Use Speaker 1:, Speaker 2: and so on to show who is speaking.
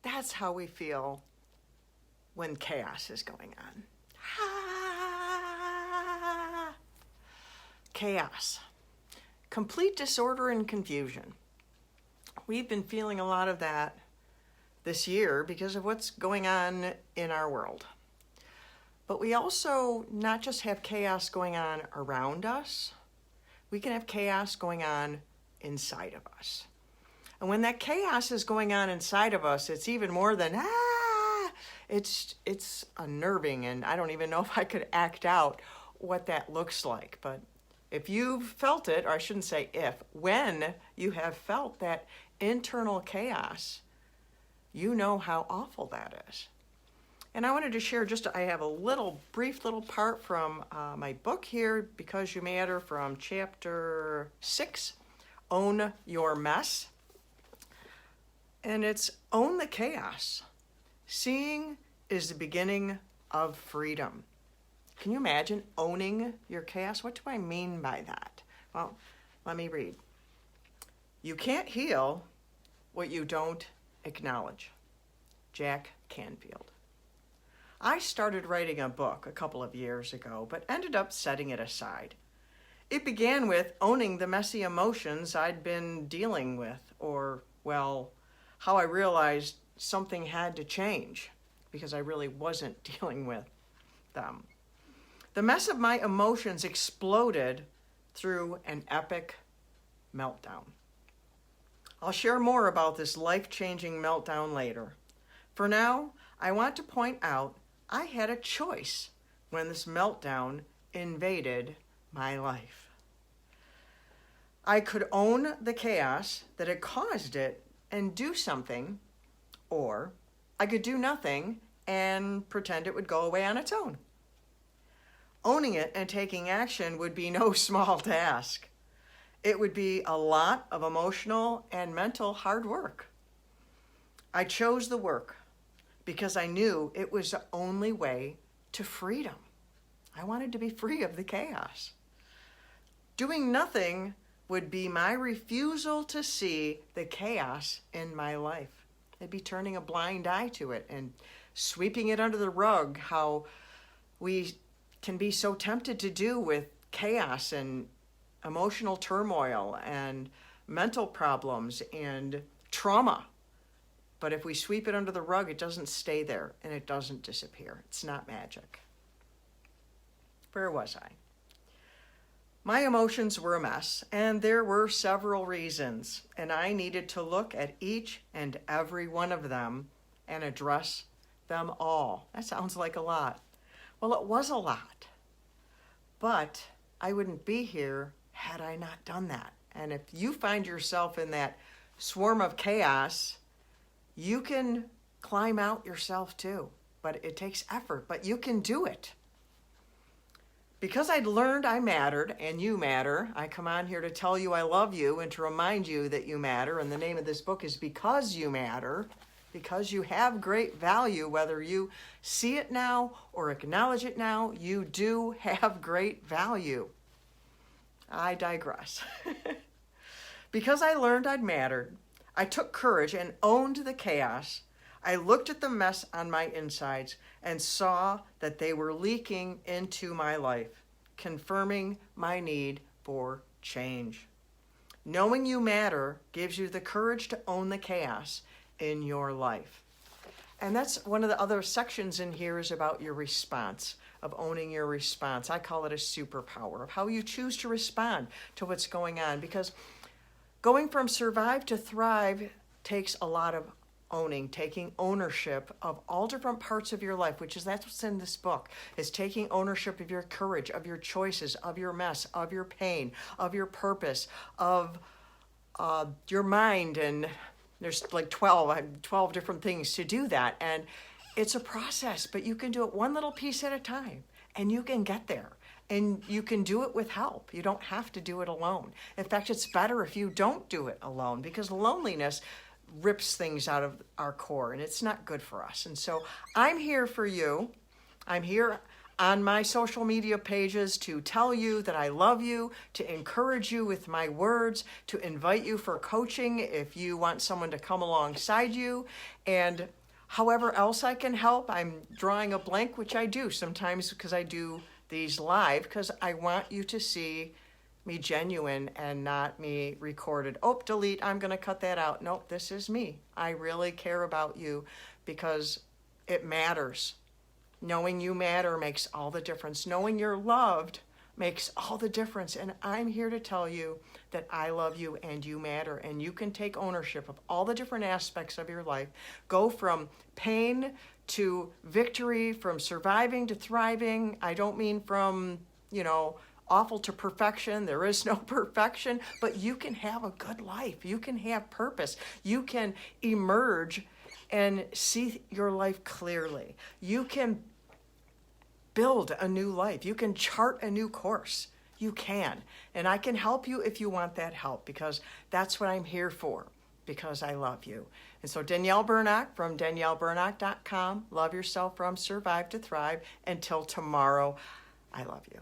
Speaker 1: That's how we feel when chaos is going on. Chaos. Complete disorder and confusion. We've been feeling a lot of that this year because of what's going on in our world. But we also not just have chaos going on around us, we can have chaos going on inside of us. And when that chaos is going on inside of us, it's even more than, it's unnerving, and I don't even know if I could act out what that looks like. But if you've felt it, or I shouldn't say if, when you have felt that internal chaos, you know how awful that is. And I wanted to share I have a brief little part from my book here, Because You Matter, from chapter 6, Own Your Mess. And it's own the chaos. Seeing is the beginning of freedom. Can you imagine owning your chaos? What do I mean by that? Well, let me read. You can't heal what you don't acknowledge. Jack Canfield. I started writing a book a couple of years ago, but ended up setting it aside. It began with owning the messy emotions I'd been dealing with, or, well, how I realized something had to change because I really wasn't dealing with them. The mess of my emotions exploded through an epic meltdown. I'll share more about this life-changing meltdown later. For now, I want to point out I had a choice when this meltdown invaded my life. I could own the chaos that had caused it and do something, or I could do nothing and pretend it would go away on its own. Owning it and taking action would be no small task. It would be a lot of emotional and mental hard work. I chose the work because I knew it was the only way to freedom. I wanted to be free of the chaos. Doing nothing would be my refusal to see the chaos in my life. It'd be turning a blind eye to it and sweeping it under the rug, how we can be so tempted to do with chaos and emotional turmoil and mental problems and trauma. But if we sweep it under the rug, it doesn't stay there and it doesn't disappear. It's not magic. Where was I? My emotions were a mess, and there were several reasons, and I needed to look at each and every one of them and address them all. That sounds like a lot. Well, it was a lot, but I wouldn't be here had I not done that. And if you find yourself in that swarm of chaos, you can climb out yourself too, but it takes effort, but you can do it. Because I'd learned I mattered and you matter, I come on here to tell you I love you and to remind you that you matter. And the name of this book is Because You Matter, because you have great value, whether you see it now or acknowledge it now, you do have great value. I digress. Because I learned I'd mattered, I took courage and owned the chaos. I looked at the mess on my insides and saw that they were leaking into my life, confirming my need for change. Knowing you matter gives you the courage to own the chaos in your life. And that's one of the other sections in here is about your response, of owning your response. I call it a superpower of how you choose to respond to what's going on, because going from survive to thrive takes a lot of owning, taking ownership of all different parts of your life, that's what's in this book, is taking ownership of your courage, of your choices, of your mess, of your pain, of your purpose, of your mind. And there's like 12 different things to do that. And it's a process, but you can do it one little piece at a time and you can get there. And you can do it with help. You don't have to do it alone. In fact, it's better if you don't do it alone, because loneliness rips things out of our core and it's not good for us. And so I'm here for you. I'm here on my social media pages to tell you that I love you, to encourage you with my words, to invite you for coaching if you want someone to come alongside you. And however else I can help, I'm drawing a blank, which I do sometimes because I do these live, because I want you to see me genuine and not me recorded. Oh, delete, I'm going to cut that out. Nope, this is me. I really care about you because it matters. Knowing you matter makes all the difference. Knowing you're loved makes all the difference. And I'm here to tell you that I love you and you matter. And you can take ownership of all the different aspects of your life. Go from pain to victory, from surviving to thriving. I don't mean from, awful to perfection. There is no perfection, but you can have a good life. You can have purpose. You can emerge and see your life clearly. You can build a new life. You can chart a new course. You can. And I can help you if you want that help, because that's what I'm here for, because I love you. And so Danielle Burnock from DanielleBurnock.com. Love yourself from Survive to Thrive. Until tomorrow, I love you.